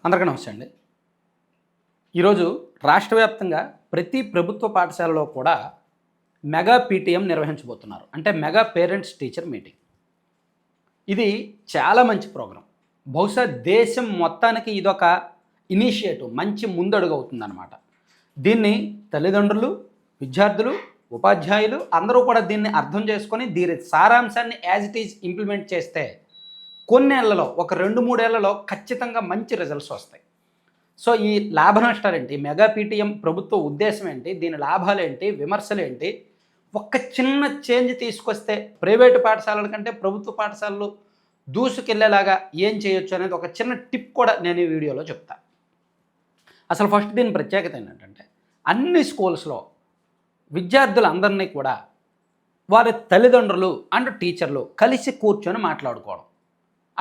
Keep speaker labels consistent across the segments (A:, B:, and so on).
A: అందరికీ నమస్తే అండి. ఈరోజు రాష్ట్ర వ్యాప్తంగా ప్రతి ప్రభుత్వ పాఠశాలలో కూడా మెగా పీటీఎం నిర్వహించబోతున్నారు. అంటే మెగా పేరెంట్స్ టీచర్ మీటింగ్. ఇది చాలా మంచి ప్రోగ్రాం. బహుశా దేశం మొత్తానికి ఇదొక ఇనిషియేటివ్, మంచి ముందడుగు అవుతుందన్నమాట. దీన్ని తల్లిదండ్రులు, విద్యార్థులు, ఉపాధ్యాయులు అందరూ కూడా దీన్ని అర్థం చేసుకొని దీని సారాంశాన్ని యాజ్ ఇట్ ఈజ్ ఇంప్లిమెంట్ చేస్తే కొన్నేళ్లలో ఒక 2-3 ఏళ్లలో ఖచ్చితంగా మంచి రిజల్ట్స్ వస్తాయి. సో ఈ లాభ నష్టాలేంటి, మెగా పీటీఎం ప్రభుత్వ ఉద్దేశం ఏంటి, దీని లాభాలేంటి, విమర్శలేంటి, ఒక్క చిన్న చేంజ్ తీసుకొస్తే ప్రైవేటు పాఠశాలల కంటే ప్రభుత్వ పాఠశాలలు దూసుకెళ్లేలాగా ఏం చేయొచ్చు అనేది ఒక చిన్న టిప్ కూడా నేను ఈ వీడియోలో చెప్తా. అసలు ఫస్ట్ దీని ప్రత్యేకత ఏంటంటే అన్ని స్కూల్స్లో విద్యార్థులందరినీ కూడా వారి తల్లిదండ్రులు అండ్ టీచర్లు కలిసి కూర్చొని మాట్లాడుకోవడం.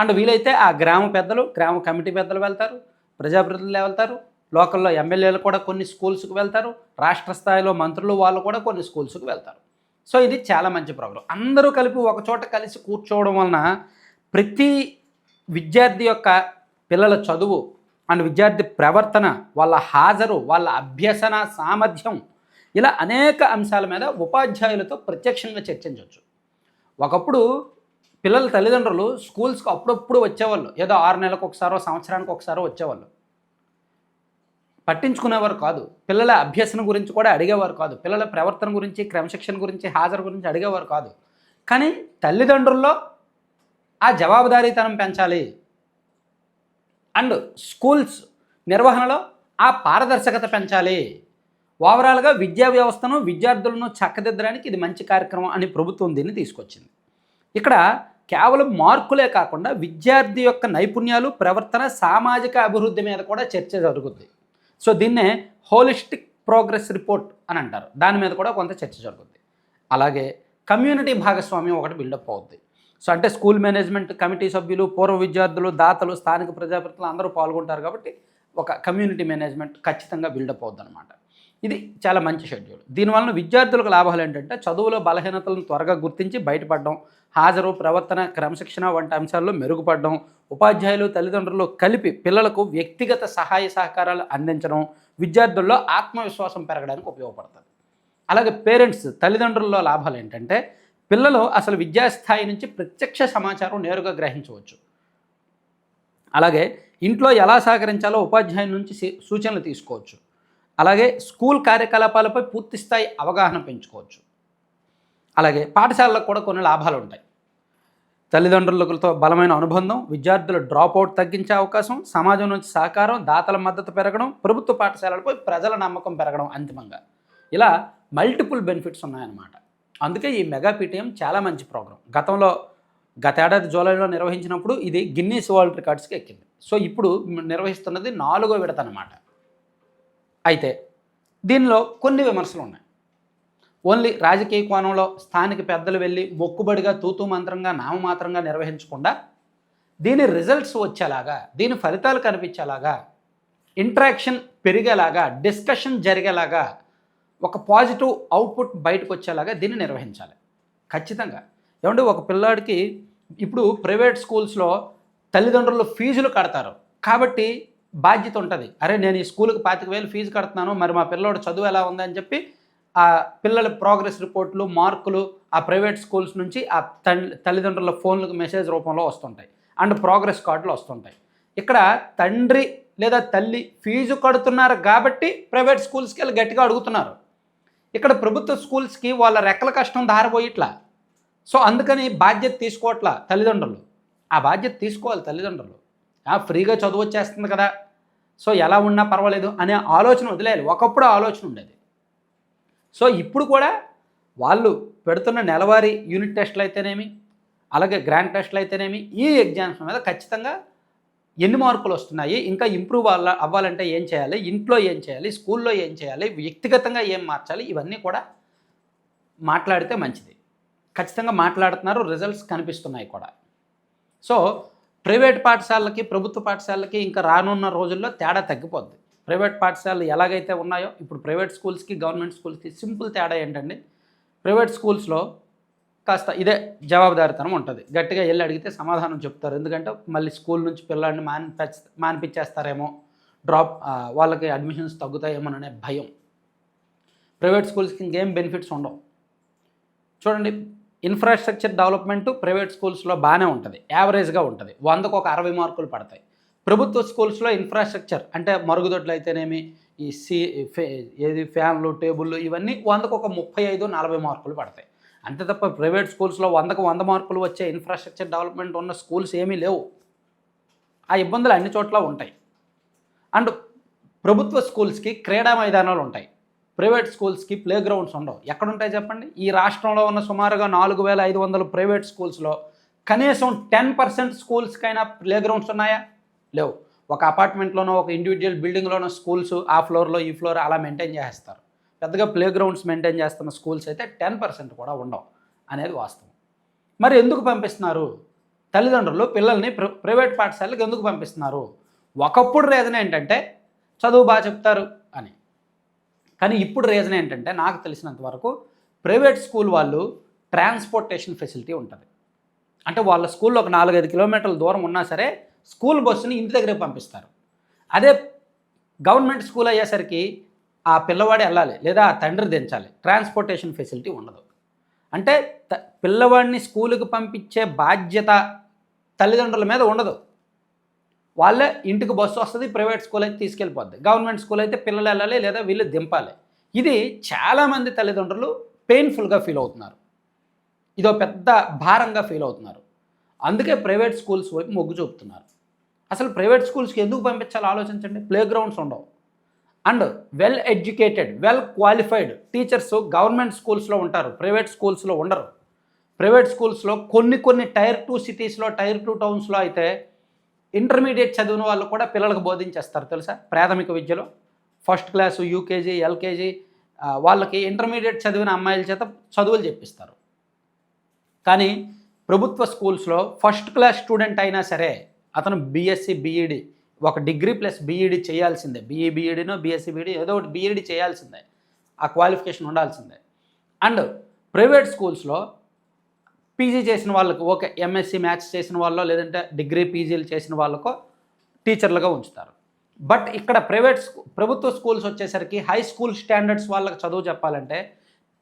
A: అండ్ వీలైతే ఆ గ్రామ పెద్దలు, గ్రామ కమిటీ పెద్దలు వెళ్తారు, ప్రజాప్రతినిధులు వెళ్తారు, లోకల్లో ఎమ్మెల్యేలు కూడా కొన్ని స్కూల్స్కి వెళ్తారు, రాష్ట్ర స్థాయిలో మంత్రులు వాళ్ళు కూడా కొన్ని స్కూల్స్కి వెళ్తారు. సో ఇది చాలా మంచి ప్రోగ్రాం. అందరూ కలిపి ఒకచోట కలిసి కూర్చోవడం వలన ప్రతి విద్యార్థి యొక్క పిల్లల చదువు అండ్ విద్యార్థి ప్రవర్తన, వాళ్ళ హాజరు, వాళ్ళ అభ్యసన సామర్థ్యం, ఇలా అనేక అంశాల మీద ఉపాధ్యాయులతో ప్రత్యక్షంగా చర్చించవచ్చు. ఒకప్పుడు పిల్లల తల్లిదండ్రులు స్కూల్స్కి అప్పుడప్పుడు వచ్చేవాళ్ళు, ఏదో 6 నెలలకు ఒకసారో సంవత్సరానికి ఒకసారో వచ్చేవాళ్ళు. పట్టించుకునేవారు కాదు. పిల్లల అభ్యసన గురించి కూడా అడిగేవారు కాదు. పిల్లల ప్రవర్తన గురించి, క్రమశిక్షణ గురించి, హాజరు గురించి అడిగేవారు కాదు. కానీ తల్లిదండ్రుల్లో ఆ జవాబుదారీతనం పెంచాలి అండ్ స్కూల్స్ నిర్వహణలో ఆ పారదర్శకత పెంచాలి. ఓవరాల్గా విద్యా వ్యవస్థను, విద్యార్థులను చక్కదిద్దడానికి ఇది మంచి కార్యక్రమం అని ప్రభుత్వం దీన్ని తీసుకొచ్చింది. ఇక్కడ కేవలం మార్కులే కాకుండా విద్యార్థి యొక్క నైపుణ్యాలు, ప్రవర్తన, సామాజిక అభివృద్ధి మీద కూడా చర్చ జరుగుతుంది. సో దీన్నే హోలిస్టిక్ ప్రోగ్రెస్ రిపోర్ట్ అని అంటారు. దాని మీద కూడా కొంత చర్చ జరుగుతుంది. అలాగే కమ్యూనిటీ భాగస్వామ్యం ఒకటి బిల్డప్ అవుద్ది. సో అంటే స్కూల్ మేనేజ్మెంట్ కమిటీ సభ్యులు, పూర్వ విద్యార్థులు, దాతలు, స్థానిక ప్రజాప్రతినిధులు అందరూ పాల్గొంటారు కాబట్టి ఒక కమ్యూనిటీ మేనేజ్మెంట్ ఖచ్చితంగా బిల్డప్ అవుద్ది అనమాట. ఇది చాలా మంచి షెడ్యూల్. దీనివలన విద్యార్థులకు లాభాలు ఏంటంటే చదువులో బలహీనతలను త్వరగా గుర్తించి బయటపడడం, హాజరు, ప్రవర్తన, క్రమశిక్షణ వంటి అంశాల్లో మెరుగుపడడం, ఉపాధ్యాయులు, తల్లిదండ్రులు కలిపి పిల్లలకు వ్యక్తిగత సహాయ సహకారాలు అందించడం, విద్యార్థుల్లో ఆత్మవిశ్వాసం పెరగడానికి ఉపయోగపడుతుంది. అలాగే పేరెంట్స్, తల్లిదండ్రుల్లో లాభాలు ఏంటంటే పిల్లలు అసలు విద్యాస్థాయి నుంచి ప్రత్యక్ష సమాచారం నేరుగా గ్రహించవచ్చు. అలాగే ఇంట్లో ఎలా సహకరించాలో ఉపాధ్యాయుల నుంచి సూచనలు తీసుకోవచ్చు. అలాగే స్కూల్ కార్యకలాపాలపై పూర్తిస్థాయి అవగాహన పెంచుకోవచ్చు. అలాగే పాఠశాలలకు కూడా కొన్ని లాభాలు ఉంటాయి. తల్లిదండ్రులతో బలమైన అనుబంధం, విద్యార్థుల డ్రాప్అవుట్ తగ్గించే అవకాశం, సమాజం నుంచి సహకారం, దాతల మద్దతు పెరగడం, ప్రభుత్వ పాఠశాలలపై ప్రజల నమ్మకం పెరగడం, అంతిమంగా ఇలా మల్టిపుల్ బెనిఫిట్స్ ఉన్నాయన్నమాట. అందుకే ఈ మెగా పీటీఎం చాలా మంచి ప్రోగ్రాం. గత ఏడాది జూలైలో నిర్వహించినప్పుడు ఇది గిన్నీస్ వరల్డ్ రికార్డ్స్కి ఎక్కింది. సో ఇప్పుడు నిర్వహిస్తున్నది 4వ విడత అన్నమాట. అయితే దీనిలో కొన్ని విమర్శలు ఉన్నాయి. ఓన్లీ రాజకీయ కోణంలో స్థానిక పెద్దలు వెళ్ళి మొక్కుబడిగా తూతూ మంత్రంగా నామమాత్రంగా నిర్వహించకుండా దీని రిజల్ట్స్ వచ్చేలాగా, దీని ఫలితాలు కనిపించేలాగా, ఇంటరాక్షన్ పెరిగేలాగా, డిస్కషన్ జరిగేలాగా, ఒక పాజిటివ్ అవుట్పుట్ బయటకు వచ్చేలాగా దీన్ని నిర్వహించాలి ఖచ్చితంగా. ఏమంటే ఒక పిల్లాడికి ఇప్పుడు ప్రైవేట్ స్కూల్స్లో తల్లిదండ్రులు ఫీజులు కడతారు కాబట్టి బాధ్యత ఉంటుంది. అరే నేను ఈ స్కూల్కి 25,000 ఫీజు కడుతున్నాను, మరి మా పిల్లోడు చదువు ఎలా ఉందని చెప్పి ఆ పిల్లల ప్రోగ్రెస్ రిపోర్ట్లు, మార్కులు ఆ ప్రైవేట్ స్కూల్స్ నుంచి ఆ తల్లిదండ్రుల ఫోన్లకు మెసేజ్ రూపంలో వస్తుంటాయి అండ్ ప్రోగ్రెస్ కార్డులు వస్తుంటాయి. ఇక్కడ తండ్రి లేదా తల్లి ఫీజు కడుతున్నారు కాబట్టి ప్రైవేట్ స్కూల్స్కి వెళ్ళి గట్టిగా అడుగుతున్నారు. ఇక్కడ ప్రభుత్వ స్కూల్స్కి వాళ్ళ రెక్కల కష్టం దారిపోయిట్లా. సో అందుకని బాధ్యత తీసుకోవట్లా తల్లిదండ్రులు. ఆ బాధ్యత తీసుకోవాలి తల్లిదండ్రులు. ఫ్రీగా చదువు వచ్చేస్తుంది కదా, సో ఎలా ఉన్నా పర్వాలేదు అనే ఆలోచన వదిలేయాలి. ఒకప్పుడు ఆలోచన ఉండేది. సో ఇప్పుడు కూడా వాళ్ళు పెడుతున్న నెలవారీ యూనిట్ టెస్టులు అయితేనేమి, అలాగే గ్రాండ్ టెస్టులు అయితేనేమి, ఈ ఎగ్జామ్స్ మీద ఖచ్చితంగా ఎన్ని మార్కులు వస్తున్నాయి, ఇంకా ఇంప్రూవ్ అవ్వాలంటే ఏం చేయాలి, ఇంట్లో ఏం చేయాలి, స్కూల్లో ఏం చేయాలి, వ్యక్తిగతంగా ఏం మార్చాలి, ఇవన్నీ కూడా మాట్లాడితే మంచిది. ఖచ్చితంగా మాట్లాడుతున్నారు, రిజల్ట్స్ కనిపిస్తున్నాయి కూడా. సో ప్రైవేట్ పాఠశాలలకి, ప్రభుత్వ పాఠశాలలకి ఇంకా రానున్న రోజుల్లో తేడా తగ్గిపోద్ది. ప్రైవేట్ పాఠశాలలు ఎలాగైతే ఉన్నాయో ఇప్పుడు ప్రైవేట్ స్కూల్స్కి, గవర్నమెంట్ స్కూల్స్కి సింపుల్ తేడా ఏంటండి, ప్రైవేట్ స్కూల్స్లో కాస్త ఇదే జవాబుదారితనం ఉంటుంది. గట్టిగా వెళ్ళి అడిగితే సమాధానం చెప్తారు. ఎందుకంటే మళ్ళీ స్కూల్ నుంచి పిల్లాడిని మానిపించేస్తారేమో, వాళ్ళకి అడ్మిషన్స్ తగ్గుతాయేమోననే భయం. ప్రైవేట్ స్కూల్స్కి ఇంకేం బెనిఫిట్స్ ఉండవు. చూడండి, ఇన్ఫ్రాస్ట్రక్చర్ డెవలప్మెంట్ ప్రైవేట్ స్కూల్స్లో బాగానే ఉంటుంది, యావరేజ్గా ఉంటుంది, 100కు ఒక 60 మార్కులు పడతాయి. ప్రభుత్వ స్కూల్స్లో ఇన్ఫ్రాస్ట్రక్చర్ అంటే మరుగుదొడ్లు అయితేనేమి, ఈ ఫ్యాన్లు, టేబుళ్ళు, ఇవన్నీ 100కు ఒక 35-40 మార్కులు పడతాయి. అంతే తప్ప ప్రైవేట్ స్కూల్స్లో 100కు 100 మార్కులు వచ్చే ఇన్ఫ్రాస్ట్రక్చర్ డెవలప్మెంట్ ఉన్న స్కూల్స్ ఏమీ లేవు. ఆ ఇబ్బందులు అన్ని చోట్ల ఉంటాయి. అండ్ ప్రభుత్వ స్కూల్స్కి క్రీడా మైదానాలు ఉంటాయి, ప్రైవేట్ స్కూల్స్కి ప్లే గ్రౌండ్స్ ఉండవు. ఎక్కడుంటాయి చెప్పండి? ఈ రాష్ట్రంలో ఉన్న సుమారుగా 4500 ప్రైవేట్ స్కూల్స్లో కనీసం 10% స్కూల్స్కైనా ప్లే గ్రౌండ్స్ ఉన్నాయా? లేవు. ఒక అపార్ట్మెంట్లోనో ఒక ఇండివిజువల్ బిల్డింగ్లోనో స్కూల్స్ ఆ ఫ్లోర్లో ఈ ఫ్లోర్ అలా మెయింటైన్ చేస్తారు. పెద్దగా ప్లే గ్రౌండ్స్ మెయింటైన్ చేస్తున్న స్కూల్స్ అయితే 10% కూడా ఉండవు అనేది వాస్తవం. మరి ఎందుకు పంపిస్తున్నారు తల్లిదండ్రులు పిల్లల్ని ప్రైవేట్ పాఠశాలకు ఎందుకు పంపిస్తున్నారు? ఒకప్పుడు రీజన్ ఏంటంటే చదువు బాగా చెప్తారు అని. కానీ ఇప్పుడు రీజన్ ఏంటంటే నాకు తెలిసినంత వరకు ప్రైవేట్ స్కూల్ వాళ్ళు ట్రాన్స్పోర్టేషన్ ఫెసిలిటీ ఉంటుంది. అంటే వాళ్ళ స్కూల్లో ఒక 4-5 కిలోమీటర్ల దూరం ఉన్నా సరే స్కూల్ బస్సుని ఇంటి దగ్గరికి పంపిస్తారు. అదే గవర్నమెంట్ స్కూల్ అయ్యేసరికి ఆ పిల్లవాడు వెళ్ళాలి లేదా ఆ తండ్రి దించాలి, ట్రాన్స్పోర్టేషన్ ఫెసిలిటీ ఉండదు. అంటే పిల్లవాడిని స్కూలుకి పంపించే బాధ్యత తల్లిదండ్రుల మీద ఉండదు. వాళ్ళే ఇంటికి బస్సు వస్తుంది, ప్రైవేట్ స్కూల్ అయితే తీసుకెళ్ళిపోద్ది, గవర్నమెంట్ స్కూల్ అయితే పిల్లలు వెళ్ళాలి లేదా వీళ్ళు దింపాలి. ఇది చాలామంది తల్లిదండ్రులు పెయిన్ఫుల్గా ఫీల్ అవుతున్నారు, ఇదో పెద్ద భారంగా ఫీల్ అవుతున్నారు. అందుకే ప్రైవేట్ స్కూల్స్ వైపు మొగ్గు చూపుతున్నారు. అసలు ప్రైవేట్ స్కూల్స్కి ఎందుకు పంపించాలో ఆలోచించండి. ప్లే గ్రౌండ్స్ ఉండవు and well educated, well qualified teachers government స్కూల్స్లో ఉంటారు, ప్రైవేట్ స్కూల్స్లో ఉండరు. ప్రైవేట్ స్కూల్స్లో కొన్ని టైర్ 2 సిటీస్లో, టైర్ 2 టౌన్స్లో అయితే ఇంటర్మీడియట్ చదివిన వాళ్ళు కూడా పిల్లలకు బోధించేస్తారు తెలుసా. ప్రాథమిక విద్యలో ఫస్ట్ క్లాసు, యూకేజీ, ఎల్కేజీ వాళ్ళకి ఇంటర్మీడియట్ చదివిన అమ్మాయిల చేత చదువులు చెప్పిస్తారు. కానీ ప్రభుత్వ స్కూల్స్లో ఫస్ట్ క్లాస్ స్టూడెంట్ అయినా సరే అతను బీఎస్సీ బీఈడి, ఒక డిగ్రీ ప్లస్ బీఈడి చేయాల్సిందే. బీఈడీనో బీఎస్సీ బీఈడి ఏదో ఒకటి బీఈడి చేయాల్సిందే, ఆ క్వాలిఫికేషన్ ఉండాల్సిందే. అండ్ ప్రైవేట్ స్కూల్స్లో పీజీ చేసిన వాళ్ళకు, ఓకే, ఎంఎస్సీ మ్యాథ్స్ చేసిన వాళ్ళో లేదంటే డిగ్రీ పీజీలు చేసిన వాళ్ళకో టీచర్లుగా ఉంచుతారు. బట్ ఇక్కడ ప్రభుత్వ స్కూల్స్ వచ్చేసరికి హై స్కూల్ స్టాండర్డ్స్ వాళ్ళకి చదువు చెప్పాలంటే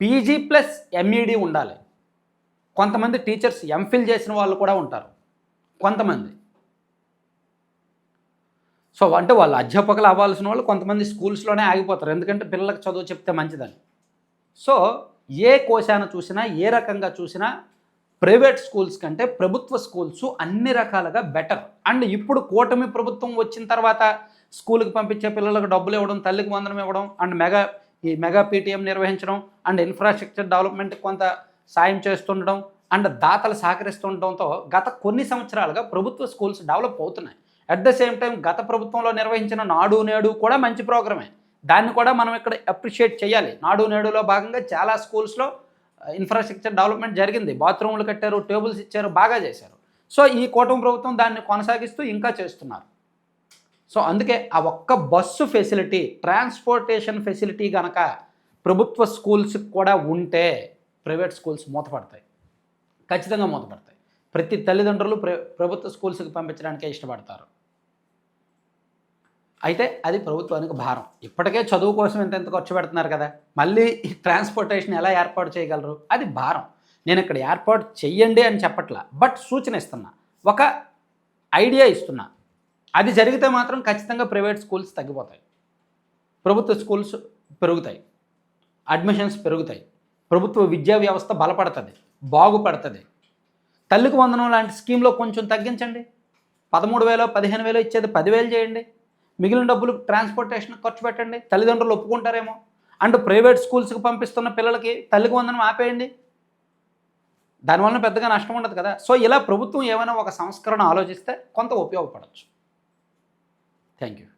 A: పీజీ ప్లస్ ఎంఈడి ఉండాలి. కొంతమంది టీచర్స్ ఎంఫిల్ చేసిన వాళ్ళు కూడా ఉంటారు కొంతమంది. సో అంటే వాళ్ళు అధ్యాపకులు అవ్వాల్సిన వాళ్ళు కొంతమంది స్కూల్స్లోనే ఆగిపోతారు, ఎందుకంటే పిల్లలకు చదువు చెప్తే మంచిదని. సో ఏ కోశాన చూసినా, ఏ రకంగా చూసినా ప్రైవేట్ స్కూల్స్ కంటే ప్రభుత్వ స్కూల్స్ అన్ని రకాలుగా బెటర్. అండ్ ఇప్పుడు కూటమి ప్రభుత్వం వచ్చిన తర్వాత స్కూల్కి పంపించే పిల్లలకు డబ్బులు ఇవ్వడం, తల్లికి వందనం ఇవ్వడం, అండ్ మెగా పీటీఎం నిర్వహించడం, అండ్ ఇన్ఫ్రాస్ట్రక్చర్ డెవలప్మెంట్కి కొంత సాయం చేస్తుండడం, అండ్ దాతలు సహకరిస్తుండడంతో గత కొన్ని సంవత్సరాలుగా ప్రభుత్వ స్కూల్స్ డెవలప్ అవుతున్నాయి. అట్ ద సేమ్ టైం గత ప్రభుత్వంలో నిర్వహించిన నాడు నేడు కూడా మంచి ప్రోగ్రామే, దాన్ని కూడా మనం ఇక్కడ అప్రిషియేట్ చేయాలి. నాడు నేడులో భాగంగా చాలా స్కూల్స్లో ఇన్ఫ్రాస్ట్రక్చర్ డెవలప్మెంట్ జరిగింది, బాత్రూములు కట్టారు, టేబుల్స్ ఇచ్చారు, బాగా చేశారు. సో ఈ కూటమి ప్రభుత్వం దాన్ని కొనసాగిస్తూ ఇంకా చేస్తున్నారు. సో అందుకే ఆ ఒక్క బస్సు ఫెసిలిటీ, ట్రాన్స్పోర్టేషన్ ఫెసిలిటీ కనుక ప్రభుత్వ స్కూల్స్కి కూడా ఉంటే ప్రైవేట్ స్కూల్స్ మూతపడతాయి, ఖచ్చితంగా మూతపడతాయి. ప్రతి తల్లిదండ్రులు ప్రభుత్వ స్కూల్స్కి పంపించడానికే ఇష్టపడతారు. అయితే అది ప్రభుత్వానికి భారం. ఇప్పటికే చదువు కోసం ఎంత ఖర్చు పెడుతున్నారు కదా, మళ్ళీ ఈ ట్రాన్స్పోర్టేషన్ ఎలా ఏర్పాటు చేయగలరు? అది భారం. నేను ఇక్కడ ఏర్పాటు చెయ్యండి అని చెప్పట్లా, బట్ సూచన ఇస్తున్నా, ఒక ఐడియా ఇస్తున్నా. అది జరిగితే మాత్రం ఖచ్చితంగా ప్రైవేట్ స్కూల్స్ తగ్గిపోతాయి, ప్రభుత్వ స్కూల్స్ పెరుగుతాయి, అడ్మిషన్స్ పెరుగుతాయి, ప్రభుత్వ విద్యా వ్యవస్థ బలపడుతుంది, బాగుపడుతుంది. తల్లికి వందనం లాంటి స్కీమ్లో కొంచెం తగ్గించండి, 13,000 15,000 ఇచ్చేది 10,000 చేయండి, మిగిలిన డబ్బులు ట్రాన్స్పోర్టేషన్ ఖర్చు పెట్టండి, తల్లిదండ్రులు ఒప్పుకుంటారేమో. అండ్ ప్రైవేట్ స్కూల్స్కి పంపిస్తున్న పిల్లలకి తల్లికి వందనం ఆపేయండి, దానివల్ల పెద్దగా నష్టం ఉండదు కదా. సో ఇలా ప్రభుత్వం ఏమైనా ఒక సంస్కరణ ఆలోచిస్తే కొంత ఉపయోగపడవచ్చు. Thank you.